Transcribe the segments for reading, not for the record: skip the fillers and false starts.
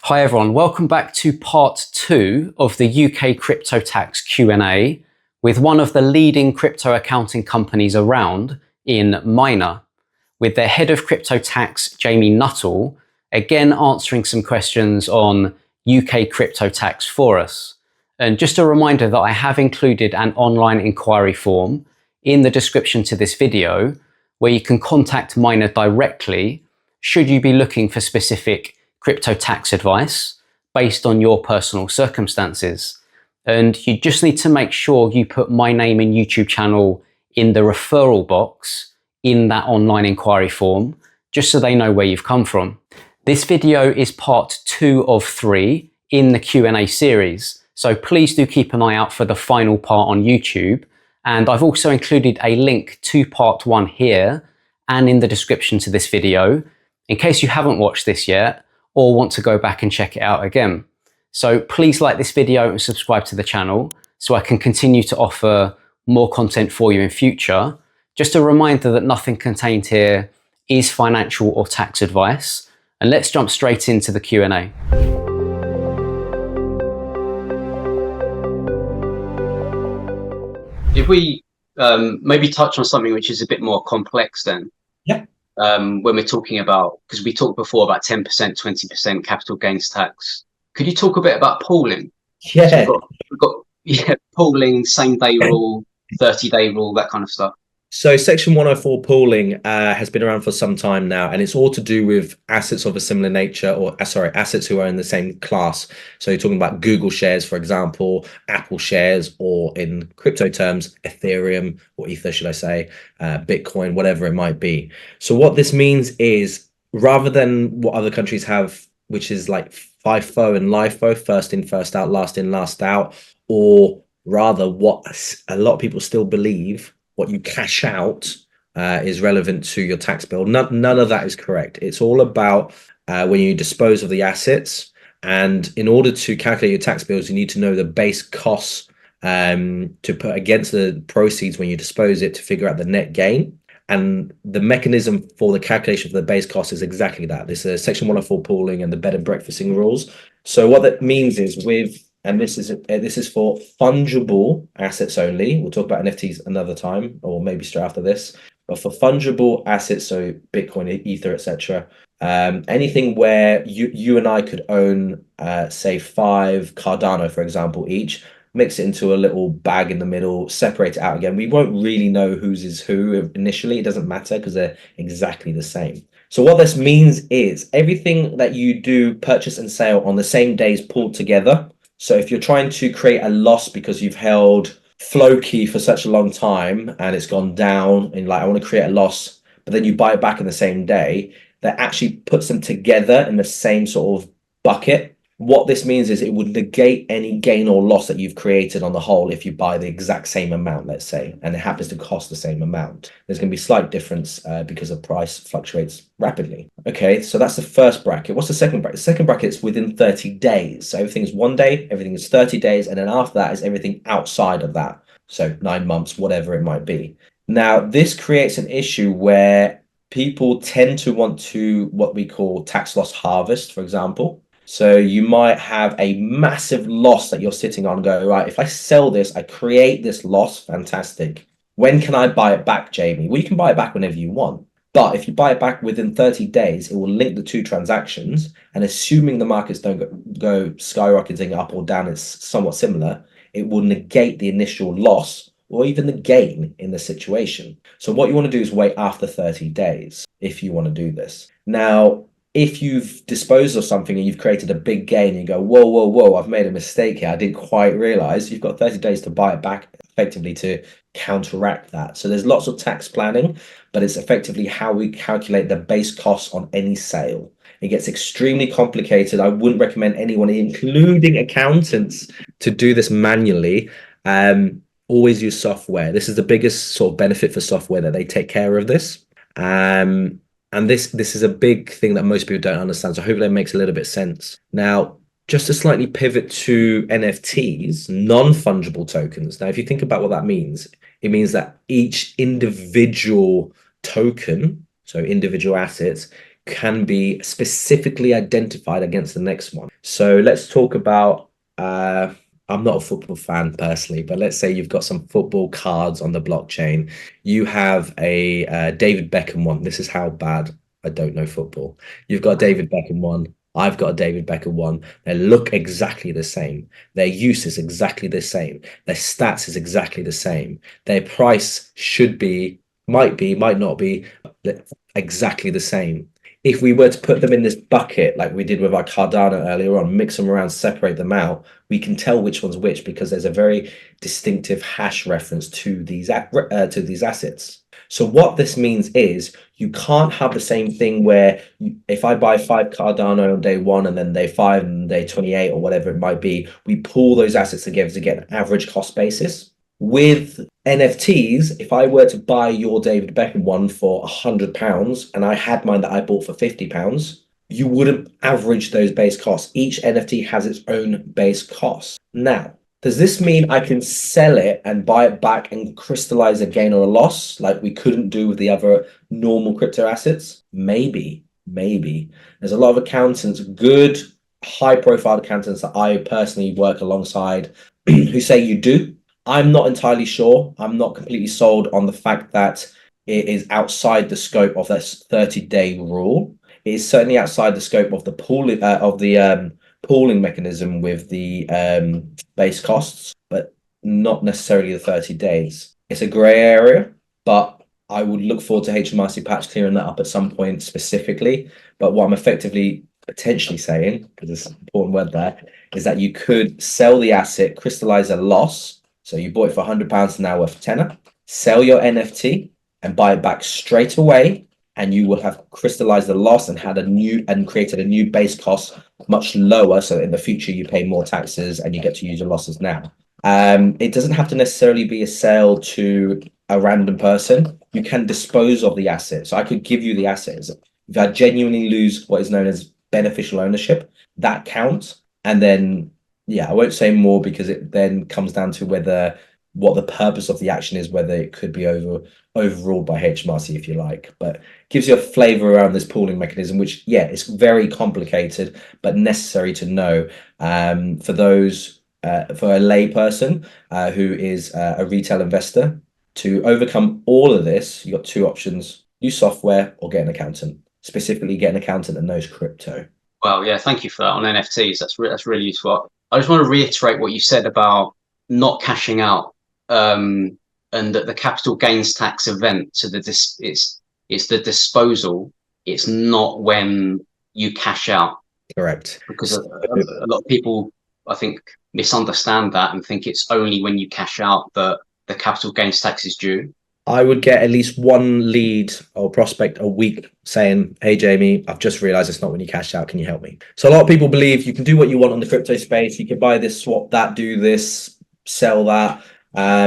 Hi everyone, welcome back to part 2 of the UK crypto tax Q&A with one of the leading crypto accounting companies around in Myna, with their head of crypto tax, Jamie Nuttall, again answering some questions on UK crypto tax for us. And just a reminder that I have included an online inquiry form in the description to this video where you can contact Myna directly should you be looking for specific crypto tax advice based on your personal circumstances. And you just need to make sure you put my name and YouTube channel in the referral box in that online inquiry form, just so they know where you've come from. This video is part 2 of 3 in the Q&A series, so please do keep an eye out for the final part on YouTube. And I've also included a link to part 1 here and in the description to this video, in case you haven't watched this yet or want to go back and check it out again. So please like this video and subscribe to the channel so I can continue to offer more content for you in future. Just a reminder that nothing contained here is financial or tax advice. And let's jump straight into the Q&A. If we maybe touch on something which is a bit more complex then. Yeah. When we're talking about, because we talked before about 10%, 20% capital gains tax. Could you talk a bit about pooling? Yeah. So we've got pooling, same day rule, 30-day rule, that kind of stuff. So Section 104 pooling has been around for some time now, and it's all to do with assets of a similar nature, or assets who are in the same class. So you're talking about Google shares, for example, Apple shares, or in crypto terms, Ethereum or Ether, should I say, Bitcoin, whatever it might be. So what this means is, rather than what other countries have, which is like FIFO and LIFO, first in, first out, last in, last out, or rather what a lot of people still believe, what you cash out is relevant to your tax bill. None of that is correct. It's all about when you dispose of the assets. And in order to calculate your tax bills, you need to know the base costs to put against the proceeds when you dispose it to figure out the net gain. And the mechanism for the calculation of the base cost is exactly that. This is Section 104 pooling and the bed and breakfasting rules. So what that means is and this is for fungible assets only. We'll talk about NFTs another time, or maybe straight after this. But for fungible assets, so Bitcoin, Ether, etc., anything where you and I could own, say, 5 Cardano, for example, each, mix it into a little bag in the middle, separate it out again. We won't really know whose is who initially. It doesn't matter because they're exactly the same. So what this means is everything that you do purchase and sale on the same day is pulled together. So if you're trying to create a loss because you've held Floki for such a long time and it's gone down and like, I want to create a loss, but then you buy it back in the same day, that actually puts them together in the same sort of bucket. What this means is it would negate any gain or loss that you've created on the whole if you buy the exact same amount, let's say, and it happens to cost the same amount. There's going to be slight difference because the price fluctuates rapidly. Okay, so that's the first bracket. What's the second bracket? The second bracket is within 30 days. So everything is 1 day, everything is 30 days, and then after that is everything outside of that. So 9 months, whatever it might be. Now, this creates an issue where people tend to want to what we call tax loss harvest, for example. So you might have a massive loss that you're sitting on and go, right, if I sell this, I create this loss, fantastic. When can I buy it back, Jamie? Well, you can buy it back whenever you want. But if you buy it back within 30 days, it will link the 2 transactions. And assuming the markets don't go skyrocketing up or down, it's somewhat similar, it will negate the initial loss or even the gain in the situation. So what you want to do is wait after 30 days if you want to do this. Now, if you've disposed of something and you've created a big gain and you go, whoa, I've made a mistake here, I didn't quite realize, you've got 30 days to buy it back effectively to counteract that. So there's lots of tax planning, but it's effectively how we calculate the base costs on any sale. It gets extremely complicated. I wouldn't recommend anyone, including accountants, to do this manually. Always use software. This is the biggest sort of benefit for software, that they take care of this. And this is a big thing that most people don't understand. So hopefully it makes a little bit of sense. Now, just to slightly pivot to NFTs, non-fungible tokens. Now, if you think about what that means, it means that each individual token, so individual assets, can be specifically identified against the next one. So let's talk about, I'm not a football fan personally, but let's say you've got some football cards on the blockchain. You have a David Beckham one. This is how bad I don't know football. You've got a David Beckham one. I've got a David Beckham one. They look exactly the same. Their use is exactly the same. Their stats is exactly the same. Their price should be, might not be exactly the same. If we were to put them in this bucket, like we did with our Cardano earlier on, mix them around, separate them out, we can tell which one's which because there's a very distinctive hash reference to these assets. So what this means is you can't have the same thing where if I buy 5 Cardano on day 1 and then day 5 and day 28 or whatever it might be, we pull those assets together to get an average cost basis. With NFTs, if I were to buy your David Beckham one for £100 and I had mine that I bought for £50, you wouldn't average those base costs. Each NFT has its own base cost. Now, does this mean I can sell it and buy it back and crystallize a gain or a loss like we couldn't do with the other normal crypto assets? Maybe. There's a lot of accountants, good, high-profile accountants that I personally work alongside who say you do. I'm not entirely sure. I'm not completely sold on the fact that it is outside the scope of this 30-day rule. It is certainly outside the scope of the pooling mechanism with the base costs, but not necessarily the 30 days. It's a grey area, but I would look forward to HMRC patch clearing that up at some point specifically. But what I'm effectively potentially saying, because it's an important word there, is that you could sell the asset, crystallize a loss. So you bought it for £100 and now worth a tenner, sell your NFT and buy it back straight away. And you will have crystallized the loss and created a new base cost much lower. So in the future, you pay more taxes and you get to use your losses now. It doesn't have to necessarily be a sale to a random person. You can dispose of the asset. So I could give you the assets. If I genuinely lose what is known as beneficial ownership, that counts. And then, yeah, I won't say more because it then comes down to what the purpose of the action is, whether it could be overruled by HMRC, if you like. But gives you a flavor around this pooling mechanism, which, yeah, it's very complicated, but necessary to know for a lay person who is a retail investor. To overcome all of this, you've got 2 options: use software or get an accountant. Specifically, get an accountant that knows crypto. Well, yeah, thank you for that on NFTs. That's really useful. I just want to reiterate what you said about not cashing out, and that the capital gains tax event. So that it's the disposal. It's not when you cash out. Correct. Because a lot of people, I think, misunderstand that and think it's only when you cash out that the capital gains tax is due. I would get at least one lead or prospect a week saying, "Hey, Jamie, I've just realized it's not when you cash out. Can you help me?" So a lot of people believe you can do what you want on the crypto space. You can buy this, swap that, do this, sell that,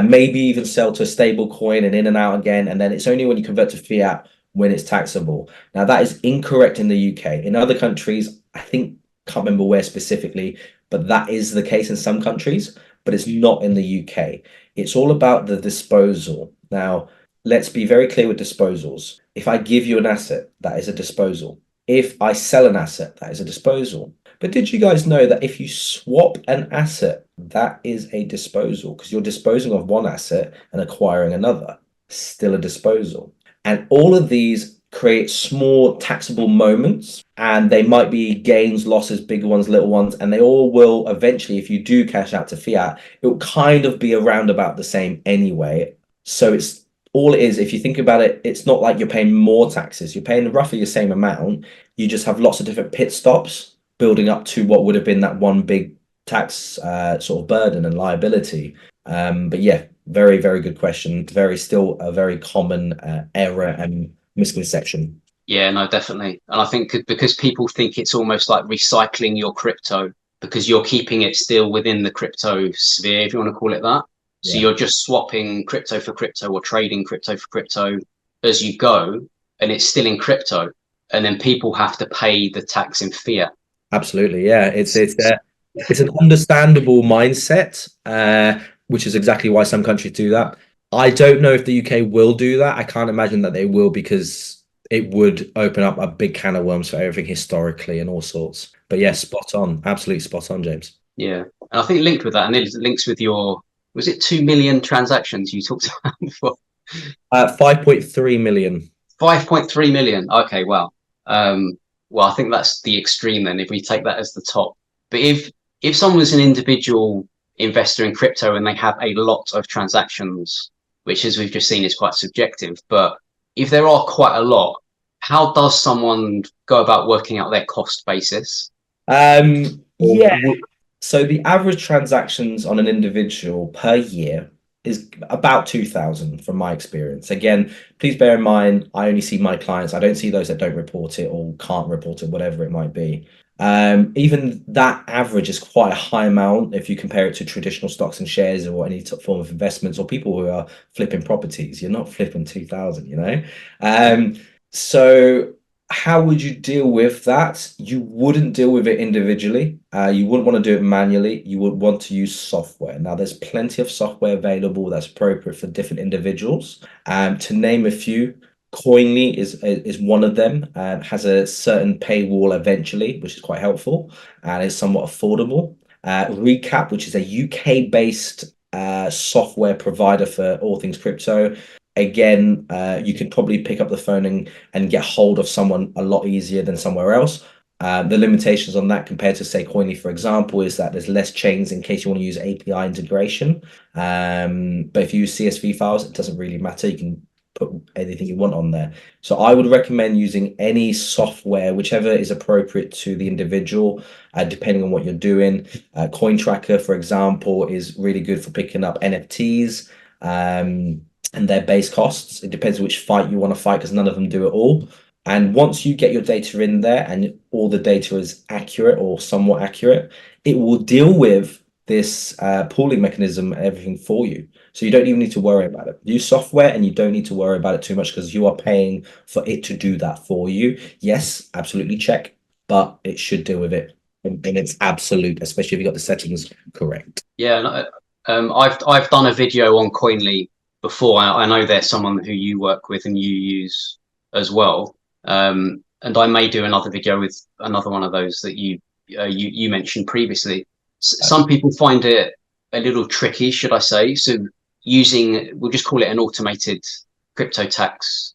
maybe even sell to a stable coin and in and out again. And then it's only when you convert to fiat when it's taxable. Now, that is incorrect in the UK. In other countries, I think, can't remember where specifically, but that is the case in some countries, but it's not in the UK. It's all about the disposal. Now, let's be very clear with disposals. If I give you an asset, that is a disposal. If I sell an asset, that is a disposal. But did you guys know that if you swap an asset, that is a disposal? Because you're disposing of one asset and acquiring another. Still a disposal. And all of these create small taxable moments, and they might be gains, losses, bigger ones, little ones, and they all will eventually, if you do cash out to fiat, it will kind of be around about the same anyway. So it's all it is. If you think about it, it's not like you're paying more taxes. You're paying roughly the same amount. You just have lots of different pit stops building up to what would have been that one big tax sort of burden and liability. But yeah, very, very good question. Still a very common error and misconception. Yeah, no, definitely. And I think because people think it's almost like recycling your crypto because you're keeping it still within the crypto sphere, if you want to call it that. So you're just swapping crypto for crypto or trading crypto for crypto as you go, and it's still in crypto. And then people have to pay the tax in fiat. Absolutely, yeah. It's an understandable mindset, which is exactly why some countries do that. I don't know if the UK will do that. I can't imagine that they will, because it would open up a big can of worms for everything historically and all sorts. But yeah, spot on, absolutely spot on, James. Yeah, and I think linked with that, and it links with your, was it 2 million transactions you talked about before? 5.3 million. 5.3 million. Okay, well, well, I think that's the extreme then, if we take that as the top. But if someone's an individual investor in crypto and they have a lot of transactions, which as we've just seen is quite subjective, but if there are quite a lot, how does someone go about working out their cost basis? Yeah. So the average transactions on an individual per year is about 2,000 from my experience. Again, please bear in mind, I only see my clients. I don't see those that don't report it or can't report it, whatever it might be. Even that average is quite a high amount if you compare it to traditional stocks and shares or any form of investments or people who are flipping properties. You're not flipping 2,000, you know? So how would you deal with that? You wouldn't deal with it individually. You wouldn't want to do it manually. You would want to use software. Now, there's plenty of software available that's appropriate for different individuals. To name a few, Koinly is one of them. Has a certain paywall eventually, which is quite helpful and is somewhat affordable. Recap, which is a UK-based software provider for all things crypto. Again, you can probably pick up the phone and get hold of someone a lot easier than somewhere else. The limitations on that compared to, say, Koinly, for example, is that there's less chains in case you want to use API integration. But if you use CSV files, it doesn't really matter. You can put anything you want on there. So I would recommend using any software, whichever is appropriate to the individual, depending on what you're doing. Coin Tracker, for example, is really good for picking up NFTs. And their base costs. It depends which fight you want to fight because none of them do it all. And once you get your data in there and all the data is accurate or somewhat accurate, it will deal with this pooling mechanism and everything for you. So you don't even need to worry about it. Use software and you don't need to worry about it too much because you are paying for it to do that for you. Yes, absolutely check, but it should deal with it in its absolute, especially if you got the settings correct. Yeah, I've done a video on Koinly before. I know there's someone who you work with and you use as well. And I may do another video with another one of those that you mentioned previously. Some people find it a little tricky, should I say? So we'll just call it an automated crypto tax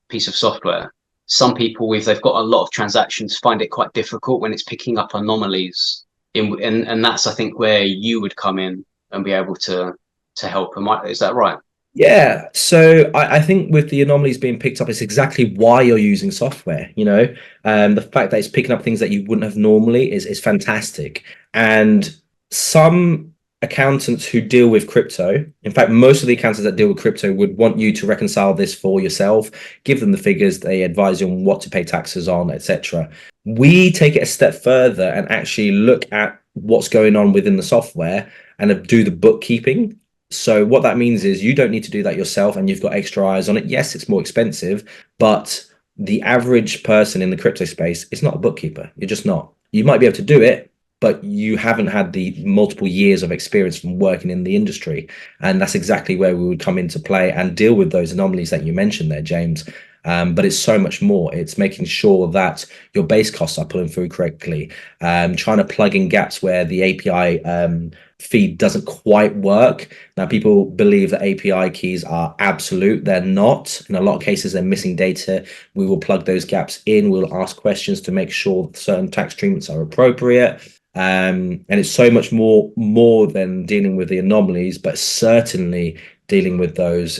piece of software. Some people, if they've got a lot of transactions, find it quite difficult when it's picking up anomalies. And that's, I think, where you would come in and be able to help. Is that right? Yeah, so I think with the anomalies being picked up, it's exactly why you're using software. The fact that it's picking up things that you wouldn't have normally is fantastic. And some accountants who deal with crypto, in fact, most of the accountants that deal with crypto would want you to reconcile this for yourself, give them the figures, they advise you on what to pay taxes on, etc. We take it a step further and actually look at what's going on within the software and do the bookkeeping. So what that means is you don't need to do that yourself and you've got extra eyes on it. Yes, it's more expensive, but the average person in the crypto space is not a bookkeeper. You're just not. You might be able to do it, but you haven't had the multiple years of experience from working in the industry. And that's exactly where we would come into play and deal with those anomalies that you mentioned there, James. But it's so much more. It's making sure that your base costs are pulling through correctly, trying to plug in gaps where the API feed doesn't quite work. Now, people believe that API keys are absolute. They're not. In a lot of cases, they're missing data. We will plug those gaps in. We'll ask questions to make sure that certain tax treatments are appropriate. And it's so much more than dealing with the anomalies, but certainly dealing with those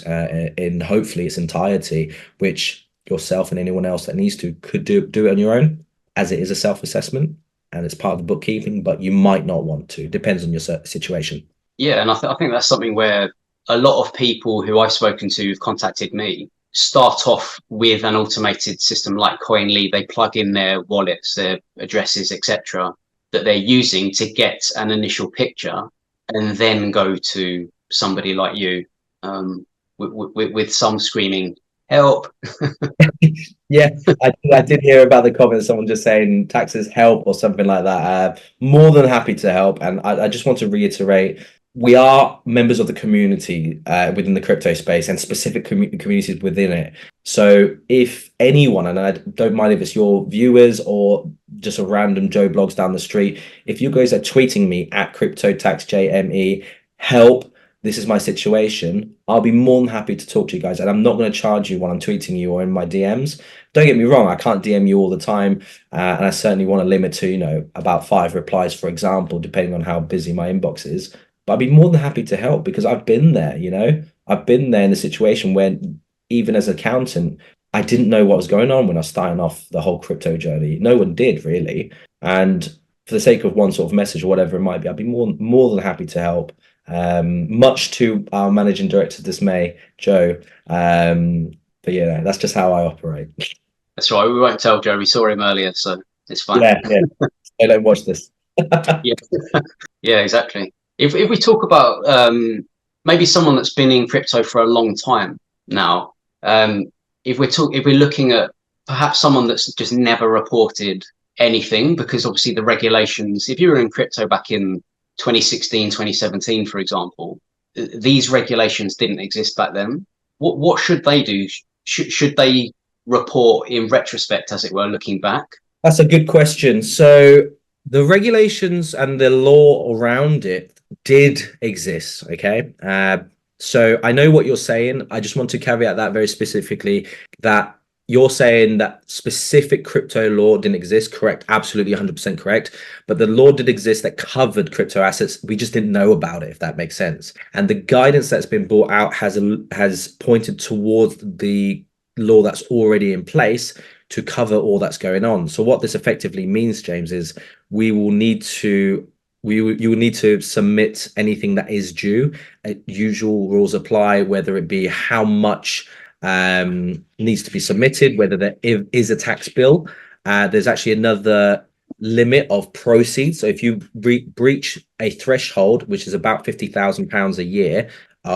in hopefully its entirety, which yourself and anyone else that needs to could do it on your own, as it is a self-assessment and it's part of the bookkeeping, but you might not want to. Depends on your situation. Yeah, and I think that's something where a lot of people who I've spoken to who've contacted me start off with an automated system like Koinly. They plug in their wallets, their addresses, etc., that they're using to get an initial picture, and then go to somebody like you with some screaming help. Yeah, I did hear about the comments, someone just saying taxes help or something like that. More than happy to help. And I just want to reiterate, we are members of the community within the crypto space and specific communities within it. So if anyone, and I don't mind if it's your viewers or just a random Joe Blogs down the street, if you guys are tweeting me at CryptoTaxJME, help, this is my situation, I'll be more than happy to talk to you guys. And I'm not going to charge you when I'm tweeting you or in my DMs. Don't get me wrong, I can't DM you all the time. And I certainly want to limit to, about 5 replies, for example, depending on how busy my inbox is. But I'd be more than happy to help because I've been there, I've been there in the situation where even as an accountant, I didn't know what was going on when I was starting off the whole crypto journey. No one did really. And for the sake of one sort of message or whatever it might be, I'd be more than happy to help. Much to our managing director's dismay, Joe. But yeah, that's just how I operate. That's right. We won't tell Joe. We saw him earlier, so it's fine. Yeah. I don't watch this. Yeah, yeah, exactly. If we talk about maybe someone that's been in crypto for a long time now, if we're looking at perhaps someone that's just never reported anything, because obviously the regulations, if you were in crypto back in 2016, 2017, for example, these regulations didn't exist back then. What should they do? Should they report in retrospect, as it were, looking back? That's a good question. So the regulations and the law around it did exist. Okay. So I know what you're saying. I just want to caveat that very specifically, that you're saying that specific crypto law didn't exist. Correct. Absolutely 100% correct. But the law did exist that covered crypto assets. We just didn't know about it, if that makes sense. And the guidance that's been brought out has pointed towards the law that's already in place to cover all that's going on. So what this effectively means, James, is you will need to submit anything that is due. Usual rules apply, whether it be how much needs to be submitted, whether there is a tax bill. There's actually another limit of proceeds. So if you breach a threshold, which is about £50,000 a year,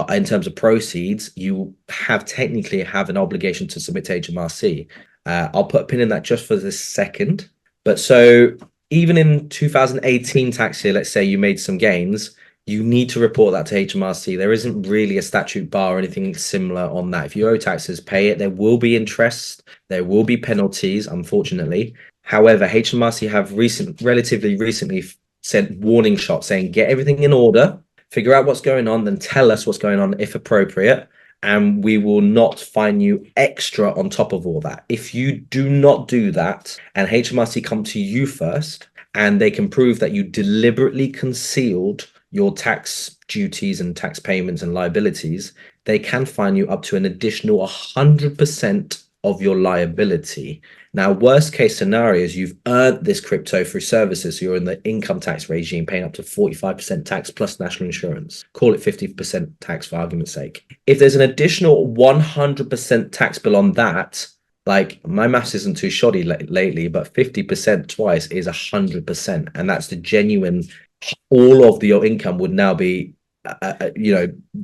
in terms of proceeds, you technically have an obligation to submit to HMRC. I'll put a pin in that just for this second. But so even in 2018 tax year, let's say you made some gains, you need to report that to HMRC. There isn't really a statute bar or anything similar on that. If you owe taxes, pay it. There will be interest. There will be penalties, unfortunately. However, HMRC have relatively recently sent warning shots saying, get everything in order, figure out what's going on, then tell us what's going on if appropriate, and we will not fine you extra on top of all that. If you do not do that and HMRC come to you first and they can prove that you deliberately concealed your tax duties and tax payments and liabilities, they can fine you up to an additional 100% of your liability. Now, worst case scenario is you've earned this crypto through services. So you're in the income tax regime, paying up to 45% tax plus national insurance. Call it 50% tax for argument's sake. If there's an additional 100% tax bill on that, like my maths isn't too shoddy lately, but 50% twice is 100%. And that's the genuine, all of your income would now be,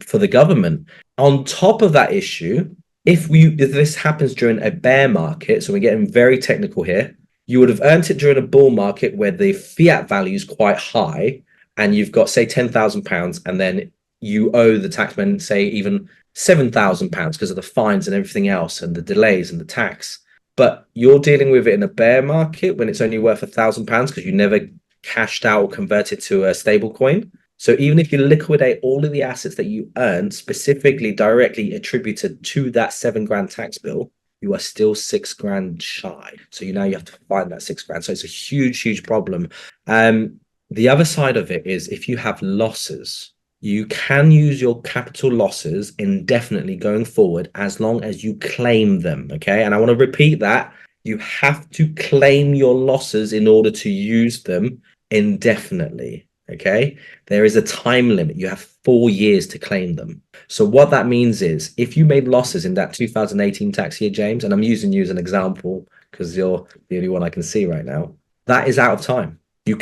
for the government. On top of that issue, if this happens during a bear market, so we're getting very technical here, you would have earned it during a bull market where the fiat value is quite high, and you've got, say, £10,000, and then you owe the taxman, say, even £7,000 because of the fines and everything else and the delays and the tax. But you're dealing with it in a bear market when it's only worth £1,000 because you never cashed out or converted to a stable coin. So even if you liquidate all of the assets that you earned, specifically directly attributed to that £7,000 tax bill, you are still £6,000 shy. So you have to find that £6,000. So it's a huge, huge problem. The other side of it is if you have losses, you can use your capital losses indefinitely going forward as long as you claim them. Okay. And I want to repeat that. You have to claim your losses in order to use them indefinitely. Okay, there is a time limit. You have 4 years to claim them. So what that means is if you made losses in that 2018 tax year, James, and I'm using you as an example because you're the only one I can see right now, that is out of time. You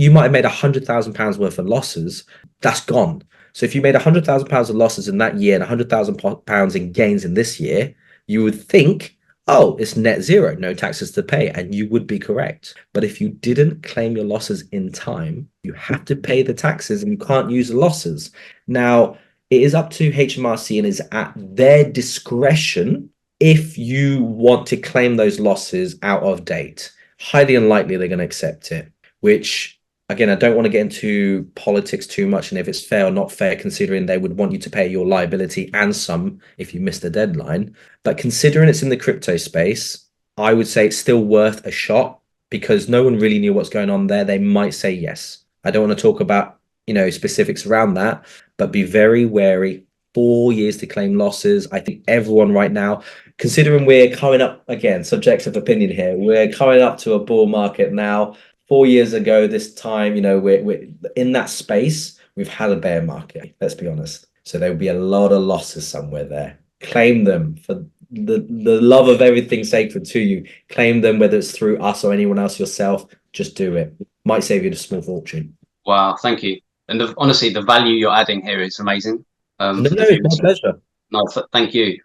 might have made £100,000 worth of losses. That's gone. So if you made £100,000 of losses in that year and £100,000 in gains in this year, you would think, oh, it's net zero, no taxes to pay. And you would be correct. But if you didn't claim your losses in time, you have to pay the taxes and you can't use the losses. Now, it is up to HMRC and is at their discretion if you want to claim those losses out of date, highly unlikely they're going to accept it, which again, I don't want to get into politics too much and if it's fair or not fair, considering they would want you to pay your liability and some if you miss the deadline. But considering it's in the crypto space, I would say it's still worth a shot because no one really knew what's going on there. They might say yes. I don't want to talk about, specifics around that, but be very wary. 4 years to claim losses. I think everyone right now, considering we're coming up, again, subjective opinion here, we're coming up to a bull market now. 4 years ago, this time, we're in that space. We've had a bear market, let's be honest. So there will be a lot of losses somewhere there. Claim them for the love of everything sacred to you. Claim them, whether it's through us or anyone else yourself. Just do it. Might save you a small fortune. Wow, thank you. And honestly, the value you're adding here is amazing. No, it's my pleasure. No, thank you.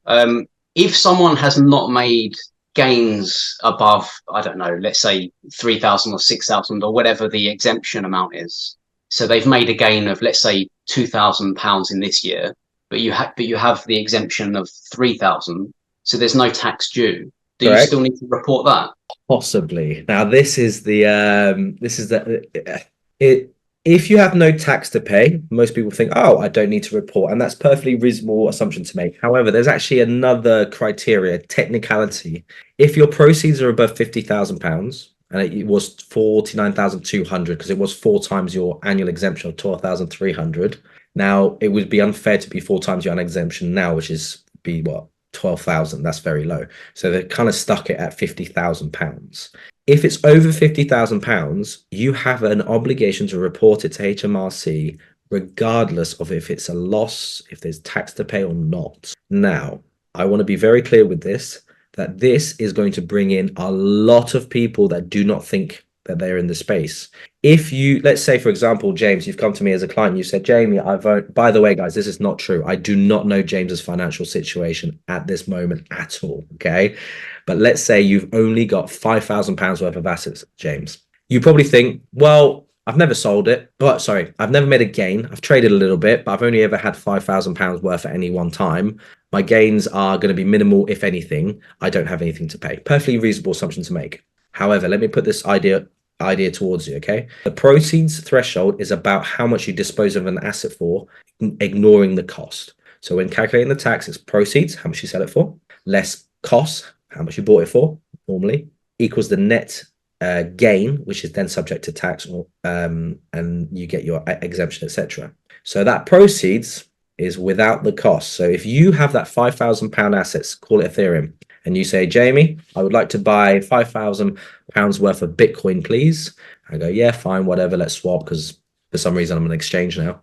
If someone has not made gains above, I don't know, let's say 3,000 or 6,000 or whatever the exemption amount is, so they've made a gain of, let's say, £2,000 in this year, but you have the exemption of 3,000, so there's no tax due. Do you still need to report that? Possibly. Now, if you have no tax to pay, most people think, oh, I don't need to report. And that's perfectly reasonable assumption to make. However, there's actually another criteria, technicality. If your proceeds are above £50,000, and it was 49,200 because it was 4 times your annual exemption of 12,300. Now, it would be unfair to be 4 times your annual exemption now, which is be what? 12,000. That's very low. So they kind of stuck it at £50,000. If it's over £50,000, you have an obligation to report it to HMRC, regardless of if it's a loss, if there's tax to pay or not. Now, I want to be very clear with this, that this is going to bring in a lot of people that do not think that they're in the space. If you, let's say, for example, James, you've come to me as a client, you said, Jamie, by the way, guys, this is not true. I do not know James's financial situation at this moment at all, okay? But let's say you've only got £5,000 worth of assets, James. You probably think, well, I've never sold it, I've never made a gain. I've traded a little bit, but I've only ever had £5,000 worth at any one time. My gains are going to be minimal, if anything. I don't have anything to pay. Perfectly reasonable assumption to make. However, let me put this idea towards you, okay? The proceeds threshold is about how much you dispose of an asset for, ignoring the cost. So when calculating the tax, it's proceeds, how much you sell it for, less costs, how much you bought it for, normally, equals the net gain, which is then subject to tax, and you get your exemption, etc. So that proceeds is without the cost. So if you have that £5,000 assets, call it Ethereum, and you say, Jamie, I would like to buy £5,000 worth of Bitcoin, please. I go, yeah, fine, whatever, let's swap, because for some reason I'm on an exchange now.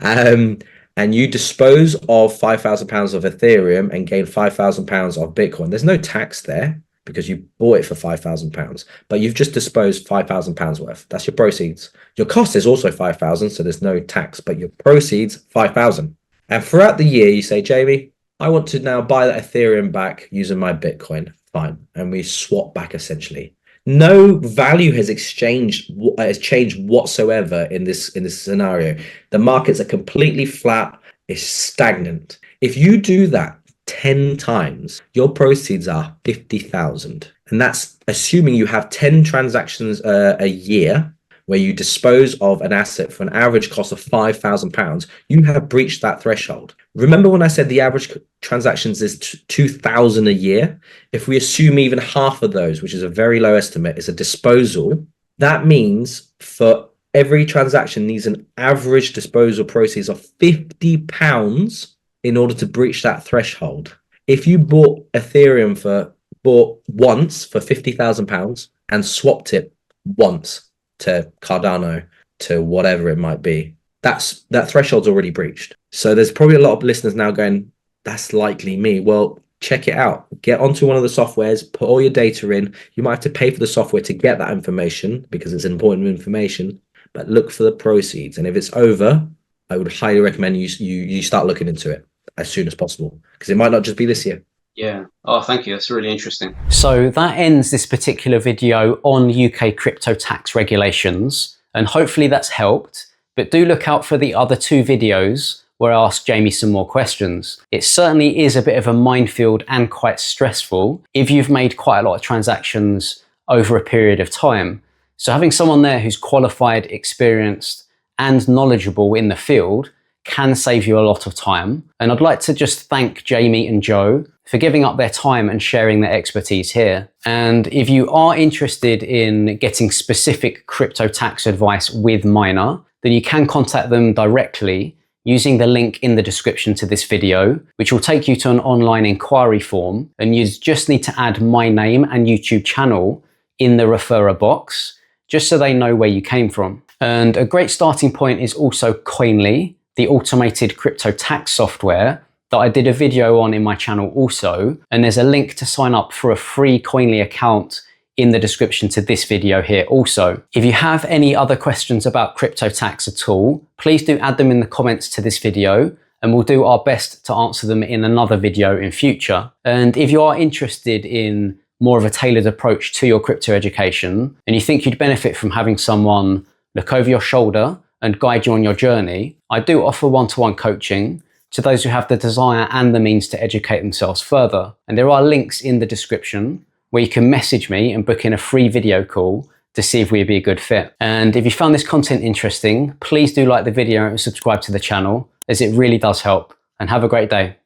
And you dispose of £5,000 of Ethereum and gain £5,000 of Bitcoin. There's no tax there because you bought it for £5,000, but you've just disposed £5,000 worth. That's your proceeds. Your cost is also 5,000, so there's no tax, but your proceeds, 5,000. And throughout the year, you say, Jamie, I want to now buy that Ethereum back using my Bitcoin. Fine. And we swap back essentially. No value has changed whatsoever in this scenario. The markets are completely flat. It's stagnant. If you do that 10 times, your proceeds are 50,000. And that's assuming you have 10 transactions a year where you dispose of an asset for an average cost of £5,000, you have breached that threshold. Remember when I said the average transactions is 2,000 a year? If we assume even half of those, which is a very low estimate, is a disposal, that means for every transaction needs an average disposal proceeds of £50 in order to breach that threshold. If you bought Ethereum bought once for £50,000 and swapped it once to Cardano, to whatever it might be, that threshold's already breached. So there's probably a lot of listeners now going, that's likely me. Well, check it out. Get onto one of the softwares, put all your data in. You might have to pay for the software to get that information because it's important information, but look for the proceeds. And if it's over, I would highly recommend you start looking into it as soon as possible, because it might not just be this year. Yeah. Oh, thank you. That's really interesting. So that ends this particular video on UK crypto tax regulations, and hopefully that's helped. But do look out for the other 2 videos where I ask Jamie some more questions. It certainly is a bit of a minefield and quite stressful if you've made quite a lot of transactions over a period of time. So having someone there who's qualified, experienced, and knowledgeable in the field can save you a lot of time. And I'd like to just thank Jamie and Joe for giving up their time and sharing their expertise here. And if you are interested in getting specific crypto tax advice with Myna, then you can contact them directly using the link in the description to this video, which will take you to an online inquiry form. And you just need to add my name and YouTube channel in the referrer box, just so they know where you came from. And a great starting point is also Koinly, the automated crypto tax software that I did a video on in my channel also. And there's a link to sign up for a free Koinly account in the description to this video here also. If you have any other questions about crypto tax at all, please do add them in the comments to this video, and we'll do our best to answer them in another video in future. And if you are interested in more of a tailored approach to your crypto education, and you think you'd benefit from having someone look over your shoulder and guide you on your journey, I do offer one-to-one coaching to those who have the desire and the means to educate themselves further. And there are links in the description where you can message me and book in a free video call to see if we'd be a good fit. And if you found this content interesting, please do like the video and subscribe to the channel, as it really does help. And have a great day.